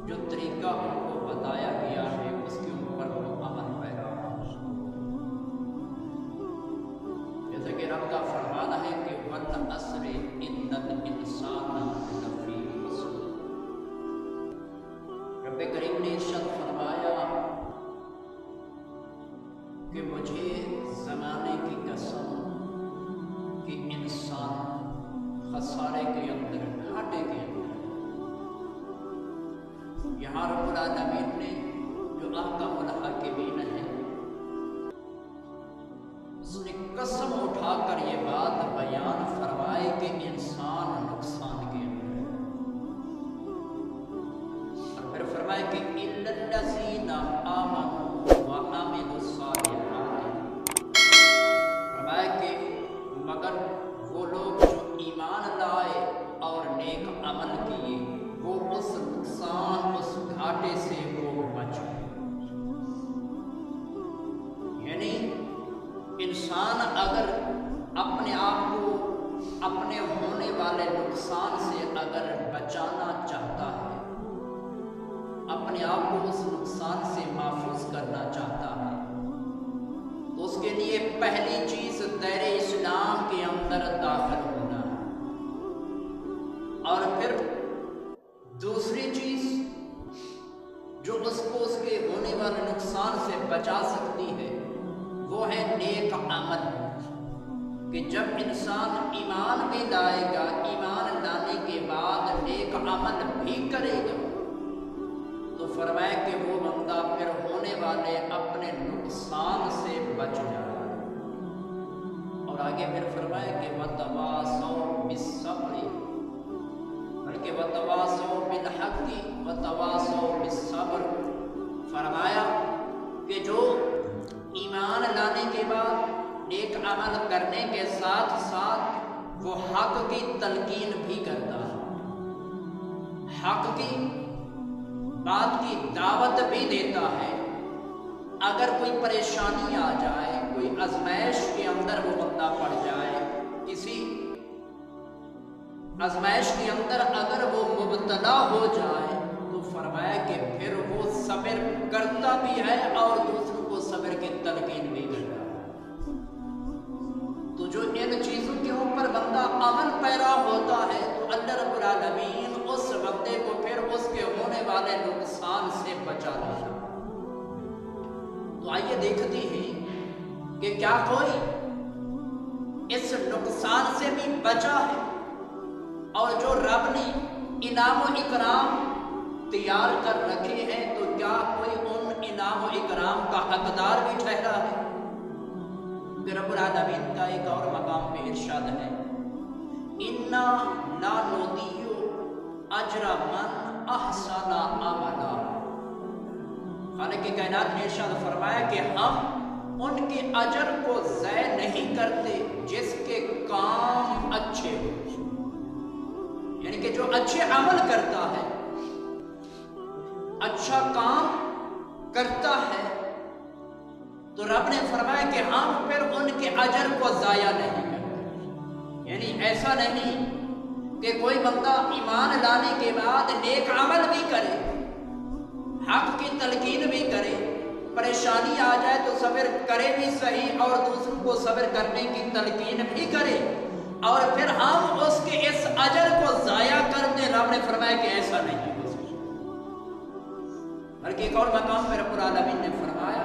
جو طریقہ ان کو بتایا گیا ہے اس کے اوپر وہ عمل پیرا ہو۔ جیسے کہ رب کا فرمانا ہے کہ وَالْعَصْرِ إِنَّ الْإِنسَانَ لَفِي خُسْرٍ۔ رب کریم نے ارشاد فرمایا کہ مجھے زمانے کی قسم کہ انسان خسارے کے اندر، گھاٹے کے اندر۔ یہاں رب العالمین نے جو احکم الحاکمین ہے اس نے قسم اٹھا کر یہ بات بیان فرمائے کہ انسان نقصان کے اندر ہے، اور پھر فرمائے کہ إِلَّا الَّذِينَ آمَنُوا وَعَمِلُوا الصَّالِحَاتِ، فرمایا کہ مگر وہ لوگ جو ایمان لائے اور نیک عمل کیے وہ اس نقصان، اس گھاٹے سے وہ بچ گئے۔ یعنی انسان اگر اپنے آپ کو اپنے ہونے والے نقصان سے اگر بچانا چاہتا ہے، اپنے آپ کو اس نقصان سے محفوظ کرنا چاہتا ہے، تو اس کے لیے پہلی چیز دائر اسلام کے اندر داخل ہونا ہے، اور پھر دوسری چیز جو اس کو اس کے ہونے والے نقصان سے بچا سکتی ہے وہ ہے نیک عمل، کہ جب انسان ایمان بھی لائے گا، ایمان لانے کے بعد نیک عمل بھی کرے گا، تو فرمایا کہ وہ بندہ پھر ہونے والے اپنے نقصان سے بچ جائے۔ اور آگے پھر فرمایا کہ وَتَوَاصَوْا بِالصَّبْرِ، بلکہ وَتَوَاصَوْا بِالْحَقِّ وَتَوَاصَوْا بِالصَّبْرِ، فرمایا کہ جو ایمان لانے کے بعد نیک عمل کرنے کے ساتھ ساتھ وہ حق کی تلقین بھی کرتا ہے، حق کی بات کی دعوت بھی دیتا ہے۔ اگر کوئی پریشانی آ جائے، کوئی آزمائش کے اندر وہ بندہ پڑ جائے، کسی آزمائش کے اندر اگر وہ مبتلا ہو جائے، تو فرمایا کہ پھر وہ صبر کرتا بھی ہے اور دوسروں کو صبر کی تلقین بھی کرتا ہے۔ تو جو ان چیزوں کے اوپر بندہ عمل پیرا ہوتا ہے تو اللہ رب العالمین اس بندے کو پھر اس کے ہونے والے نقصان سے بچا لیتا ہے۔ تو آئیے دیکھتے ہیں کہ کیا کوئی اس نقصان سے بھی بچا ہے، اور جو رب نے انعام و اکرام تیار کر رکھے ہیں تو کیا کوئی ان انعام و اکرام کا حقدار بھی ٹھہرا ہے؟ کہ رب العالمین کا ایک اور مقام پہ ارشاد ہے اِنَّا لَا نُضِيعُ أَجْرَ مَنْ أَحْسَنَ عَمَلًا۔ خالق کائنات نے ارشاد فرمایا کہ ہم ان کے اجر کو ضائع نہیں کرتے جس کے کام اچھے ہو، یعنی کہ جو اچھے عمل کرتا ہے، اچھا کام کرتا ہے، تو رب نے فرمایا کہ ہم پھر ان کے اجر کو ضائع نہیں کرتے۔ یعنی ایسا نہیں کہ کوئی بندہ ایمان لانے کے بعد نیک عمل بھی کرے، حق کی تلقین بھی کرے، پریشانی آ جائے تو صبر کرے بھی صحیح اور دوسروں کو صبر کرنے کی تلقین بھی کرے، اور پھر ہم اس کے اس اجر کو ضائع کر دیں۔ رب نے فرمایا کہ ایسا نہیں ہو سکتا۔ بلکہ ایک اور مقام پہ رب العالمین نے فرمایا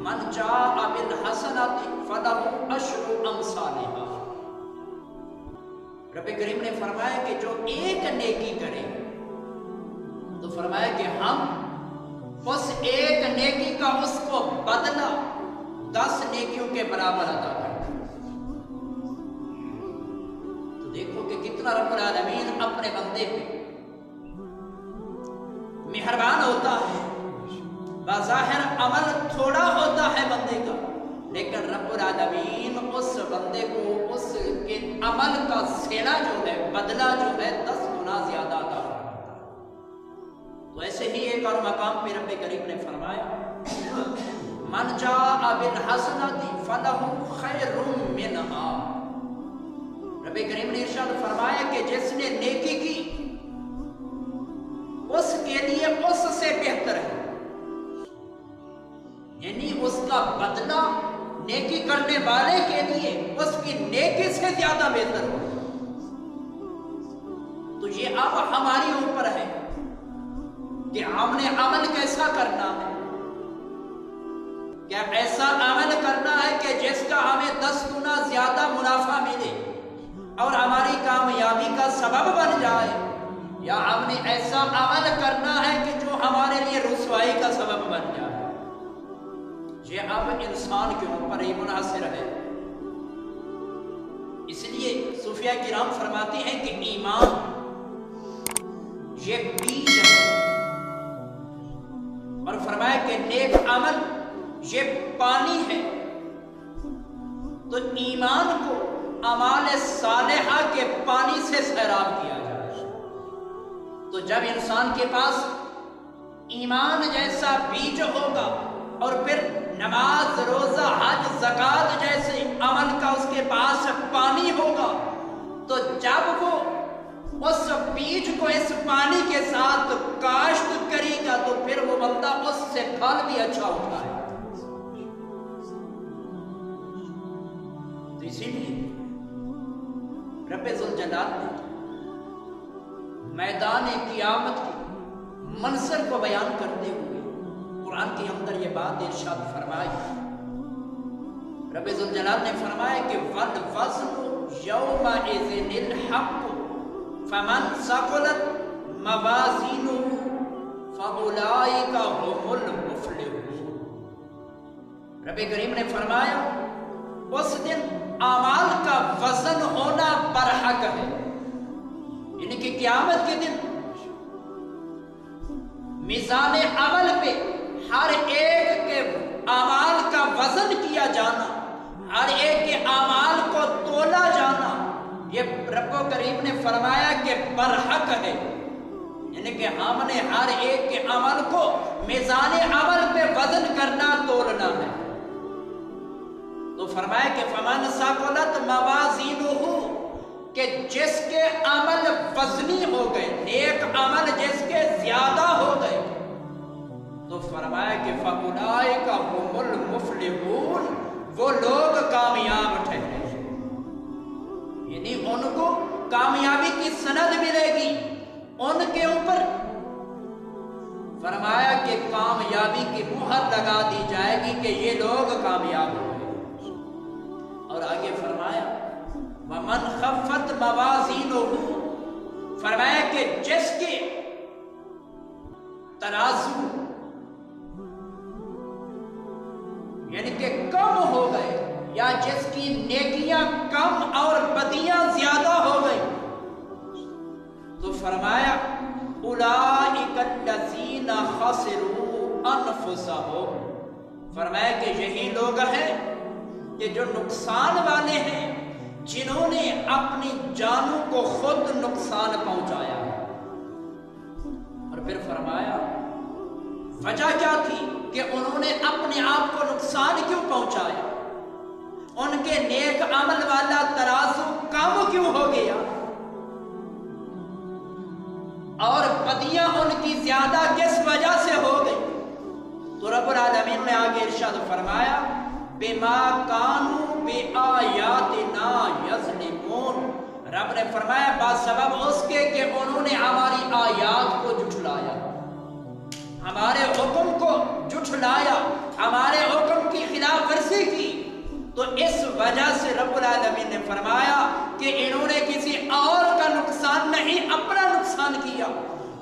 من جاء بالحسنۃ فلہ عشر امثالھا۔ رب کریم نے فرمایا کہ جو ایک نیکی کرے تو فرمایا کہ ہم اس ایک نیکی کا اس کو بدلہ 10 نیکیوں کے برابر عطا کرتے ہیں۔ تو دیکھو کہ کتنا رب العالمین اپنے بندے پہ مہربان ہوتا ہے۔ بظاہر عمل تھوڑا ہوتا ہے بندے کا، لیکن رب العالمین اس بندے کو اس کے عمل کا صلہ جو ہے، بدلہ جو ہے 10 گنا زیادہ عطا کرتا ہے۔ تو ایسے ہی ایک اور مقام پہ رب کریم نے فرمایا من جاء بالحسنۃ فلہ خیر منہا۔ رب کریم نے ارشاد فرمایا کہ جس نے نیکی کی اس کے لیے نیکی کرنے والے کے لیے اس کی نیکی سے زیادہ بہتر ہو۔ تو یہ اب ہماری اوپر ہے کہ ہم نے عمل کیسا کرنا ہے۔ کیا ایسا عمل کرنا ہے کہ جس کا ہمیں 10 گنا زیادہ منافع ملے اور ہماری کامیابی کا سبب بن جائے، یا ہم نے ایسا عمل کرنا ہے کہ جو ہمارے لیے رسوائی کا سبب بن جائے؟ یہ اب انسان کے اوپر ہی منحصر ہے۔ اس لیے صوفیاء کرام فرماتے ہیں کہ ایمان یہ بیج ہے، اور فرمایا کہ نیک عمل یہ پانی ہے۔ تو ایمان کو اعمال صالحہ کے پانی سے سیراب کیا جائے۔ تو جب انسان کے پاس ایمان جیسا بیج ہوگا اور پھر نماز، روزہ، حج، زکوٰۃ جیسے عمل کا اس کے پاس پانی ہوگا، تو جب وہ اس بیج کو اس پانی کے ساتھ کاشت کرے گا تو پھر وہ بندہ اس سے پھل بھی اچھا اٹھائے۔ تو اسی لیے رب ذوالجلال نے میدان قیامت کے منظر کو بیان کرتے ہوئے قرآن کے اندر یہ بات ارشاد فرمائی۔ رب ذوالجلال نے فرمایا کہ وَالْوَزْنُ يَوْمَئِذٍ الْحَقُّ فَمَنْ ثَقُلَتْ مَوَازِينُهُ فَأُولَئِكَ هُمُ الْمُفْلِحُونَ۔ رب کریم نے فرمایا اس دن اعمال کا وزن ہونا برحق ہے، یعنی کہ قیامت کے دن میزان عمل پہ ہر ایک کے اعمال کا وزن کیا جانا، ہر ایک کے اعمال کو تولا جانا، یہ رب کریم نے فرمایا کہ برحق ہے، یعنی کہ ہم نے ہر ایک کے عمل کو میزان عمل پہ وزن کرنا، تولنا ہے۔ تو فرمایا کہ فمن ثقلت موازینہ، کہ جس کے عمل وزنی ہو گئے، نیک عمل جس کے زیادہ ہو گئے، تو فرمایا کہ فَأُولَئِكَ هُمُ الْمُفْلِحُونَ، وہ لوگ کامیاب ٹھہرے، یعنی ان کو کامیابی کی سند ملے گی، ان کے اوپر فرمایا کہ کامیابی کی مہر لگا دی جائے گی کہ یہ لوگ کامیاب ہوئے۔ اور آگے فرمایا وَمَنْ خَفَّتْ مَوَازِينُهُ، فرمایا کہ جس کے ترازو یعنی کہ کم ہو گئے، یا جس کی نیکیاں کم اور بدیاں زیادہ ہو گئی، تو فرمایا أُولَئِكَ الَّذِينَ خَسِرُوا أَنفُسَهُمْ، فرمایا کہ یہی لوگ ہیں کہ جو نقصان والے ہیں، جنہوں نے اپنی جانوں کو خود نقصان پہنچایا۔ اور پھر فرمایا وجہ کیا تھی کہ انہوں نے اپنے آپ کو نقصان کیوں پہنچایا، ان کے نیک عمل والا ترازو کم کیوں ہو گیا اور بدیاں ان کی زیادہ کس وجہ سے ہو گئی؟ تو رب العالمین نے آگے ارشاد فرمایا بما کانوا بآیاتنا یظلمون، رب نے فرمایا بسبب اس کے کہ انہوں نے ہماری آیات کو جھٹلایا، ہمارے حکم کو جھٹلایا، ہمارے حکم کی خلاف ورزی کی، تو اس وجہ سے رب العالمین نے فرمایا کہ انہوں نے کسی اور کا نقصان نہیں، اپنا نقصان کیا،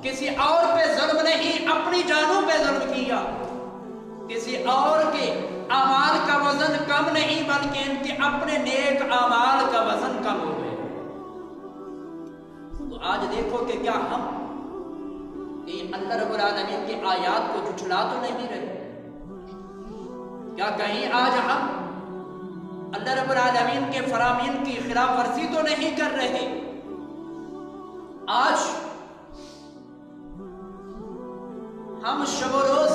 کسی اور پہ ظلم نہیں، اپنی جانوں پہ ظلم کیا، کسی اور کے اعمال کا وزن کم نہیں بلکہ ان کے اپنے نیک اعمال کا وزن کم ہو گئے۔ تو آج دیکھو کہ کیا ہم اللہ رب العالمین کی آیات کو جھٹلا تو نہیں رہے؟ کیا کہیں آج ہم اللہ رب العالمین کے فرامین کی خلاف ورزی تو نہیں کر رہے؟ آج ہم شب و روز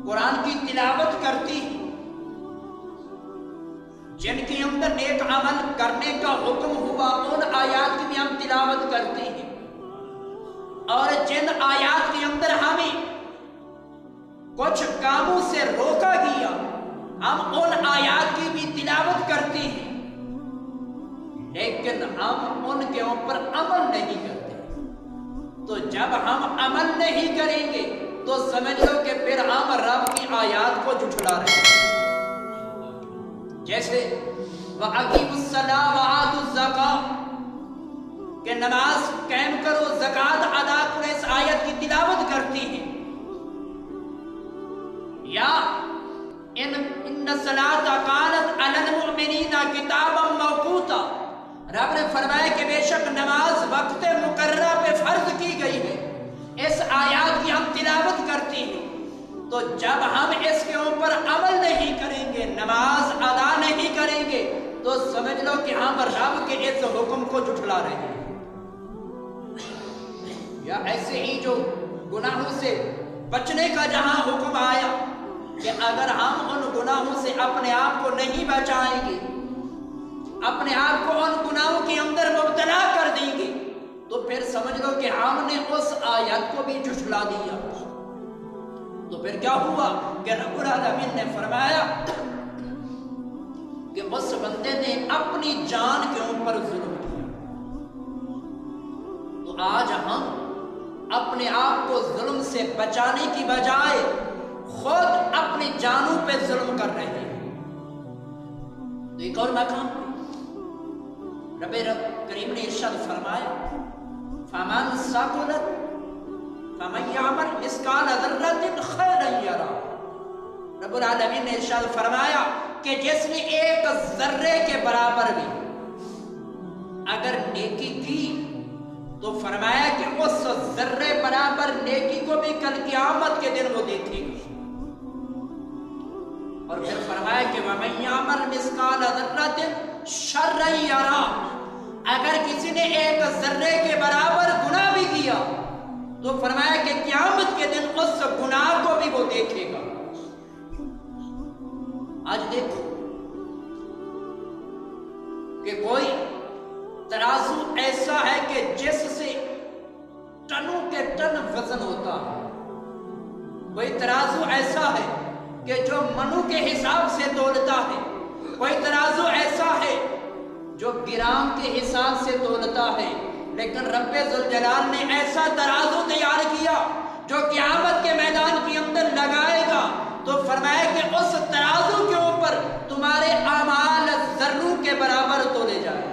قرآن کی تلاوت کرتی ہیں، جن کے اندر نیک عمل کرنے کا حکم ہوا ان آیات کی بھی ہم تلاوت کرتے ہیں، اور جن آیات کے اندر ہمیں کچھ کاموں سے روکا گیا، ہم ان آیات کی بھی تلاوت کرتے ہیں لیکن ہم ان کے اوپر عمل نہیں کرتے۔ تو جب ہم عمل نہیں کریں گے تو سمجھ لو کہ پھر ہم رب کی آیات کو جھٹلا رہے ہیں۔ جیسے وَأَقِیمُوا الصَّلَاةَ وَآتُوا الزَّکَاةَ کہ نماز قائم کرو، زکوٰۃ ادا کرو، اس آیت کی تلاوت کرتی ہیں۔ یا ان الصلاۃ کانت علی المؤمنین کتابا موقوتا، رب نے فرمایا کہ بے شک نماز وقت مقررہ پہ فرض کی گئی ہے۔ اس آیات کی ہم تلاوت کرتی ہیں، تو جب ہم اس کے اوپر عمل نہیں کریں گے، نماز ادا نہیں کریں گے، تو سمجھ لو کہ ہم رب کے اس حکم کو جھٹلا رہے ہیں۔ یا ایسے ہی جو گناہوں سے بچنے کا جہاں حکم آیا کہ اگر ہم ان گناہوں سے اپنے آپ کو نہیں بچائیں گے، اپنے آپ کو ان گناہوں کے اندر مبتلا کر دیں گے، تو پھر سمجھ لو کہ ہم نے اس آیت کو بھی جھٹلا دیا۔ تو پھر کیا ہوا کہ رب العالمین نے فرمایا کہ اس بندے نے اپنی جان کے اوپر ظلم کیا۔ تو آج ہم اپنے آپ کو ظلم سے بچانے کی بجائے خود اپنی جانوں پہ ظلم کر رہے ہیں۔ تو ایک اور مقام رب کریم نے ارشاد فرمایا فَمَنْ ثَقُلَتْ فَمَنْ يَعْمَلْ مِثْقَالَ ذَرَّةٍ خَيْرًا يَرَهُ، رب العالمین نے ارشاد فرمایا کہ جس نے ایک ذرے کے برابر بھی اگر نیکی کی تو فرمایا کہ اس ذرے برابر نیکی کو بھی کل قیامت کے دن وہ دیکھے گا۔ اور پھر فرمایا کہ وَمَنْ يَعْمَلْ مِثْقَالَ ذَرَّةٍ شَرًّا يَرَهُ، اگر کسی نے ایک ذرے کے برابر گناہ بھی کیا تو فرمایا کہ قیامت کے دن اس گناہ کو بھی وہ دیکھے گا۔ آج دیکھو کہ کوئی ترازو ایسا ہے کہ جس سے ٹنوں کے ٹن وزن ہوتا ہے، کوئی ترازو ایسا ہے کہ جو منوں کے حساب سے تولتا ہے، کوئی ترازو ایسا ہے جو گرام کے حساب سے تولتا ہے، لیکن رب ذوالجلال نے ایسا ترازو تیار کیا جو قیامت کے میدان کے اندر لگائے گا تو فرمایا کہ اس ترازو کے اوپر تمہارے اعمال ذروں کے برابر تولے جائیں۔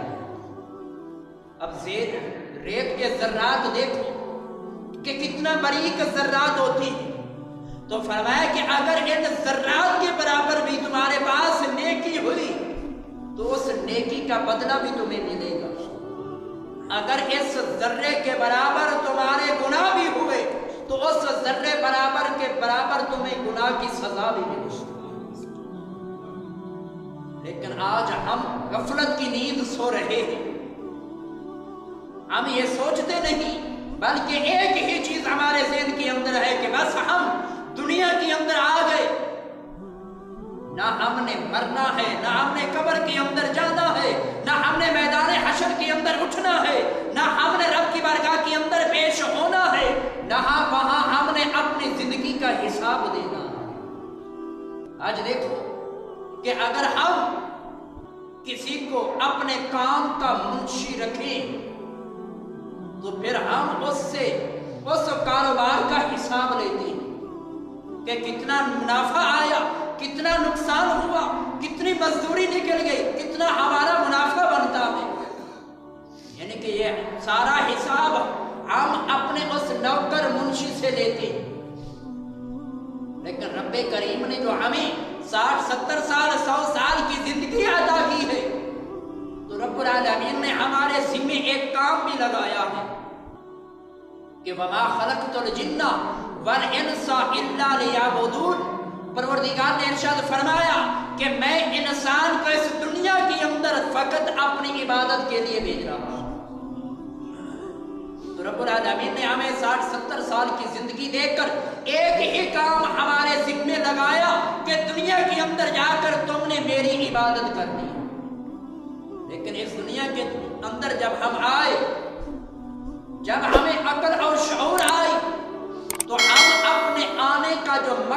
اب ریت کے ذرات دیکھو کہ کتنا باریک ذرات ہوتی ہیں، تو فرمایا کہ اگر ان ذرات کے برابر بھی تمہارے پاس نیکی ہوئی تو اس نیکی کا بدلہ بھی تمہیں ملے گا۔ اگر اس ذرے کے برابر تمہارے گناہ بھی ہوئے تو اس ذرے برابر کے برابر تمہیں گناہ کی سزا بھی ملے گی۔ لیکن آج ہم غفلت کی نیند سو رہے ہیں، ہم یہ سوچتے نہیں بلکہ ایک ہی چیز ہمارے ذہن کے اندر ہے کہ بس ہم دنیا کے اندر آ گئے، نہ ہم نے مرنا ہے، نہ ہم نے قبر کے اندر جانا ہے، نہ ہم نے میدان حشر کے اندر اٹھنا ہے، نہ ہم نے رب کی بارگاہ کے اندر پیش ہونا ہے، نہ وہاں ہم نے اپنی زندگی کا حساب دینا ہے۔ آج دیکھو کہ اگر ہم کسی کو اپنے کام کا منشی رکھیں تو پھر ہم اس سے اس کاروبار کا حساب لیتے ہیں کہ کتنا منافع آیا، کتنا نقصان ہوا، کتنی مزدوری نکل گئی، کتنا ہمارا منافع بنتا ہے۔ یعنی کہ یہ سارا حساب ہم اپنے اس نوکر منشی سے لیتے ہیں، لیکن رب کریم نے جو ہمیں 60 70 سال 100 سال کی زندگی عطا کی ہے تو رب العالمین نے ہمارے ذمے ایک کام بھی لگایا ہے کہ وَمَا خَلَقْتُ الْجِنَّ وَالْإِنسَ إِلَّا لِيَعْبُدُونِ، پروردگار نے ارشاد فرمایا کہ میں انسان کو اس دنیا کے اندر فقط اپنی عبادت کے لیے بھیج رہا ہوں۔ تو رب العالمین نے ہمیں 60 70 سال کی زندگی دے کر ایک ہی کام ہمارے ذمے لگایا کہ دنیا کے اندر جا کر تم نے میری عبادت کرنی ہے۔ لیکن اس دنیا کے اندر جب ہم آئے، جب ہمیں عقل اور شعور آئی تو ہم اپنے آنے کا جو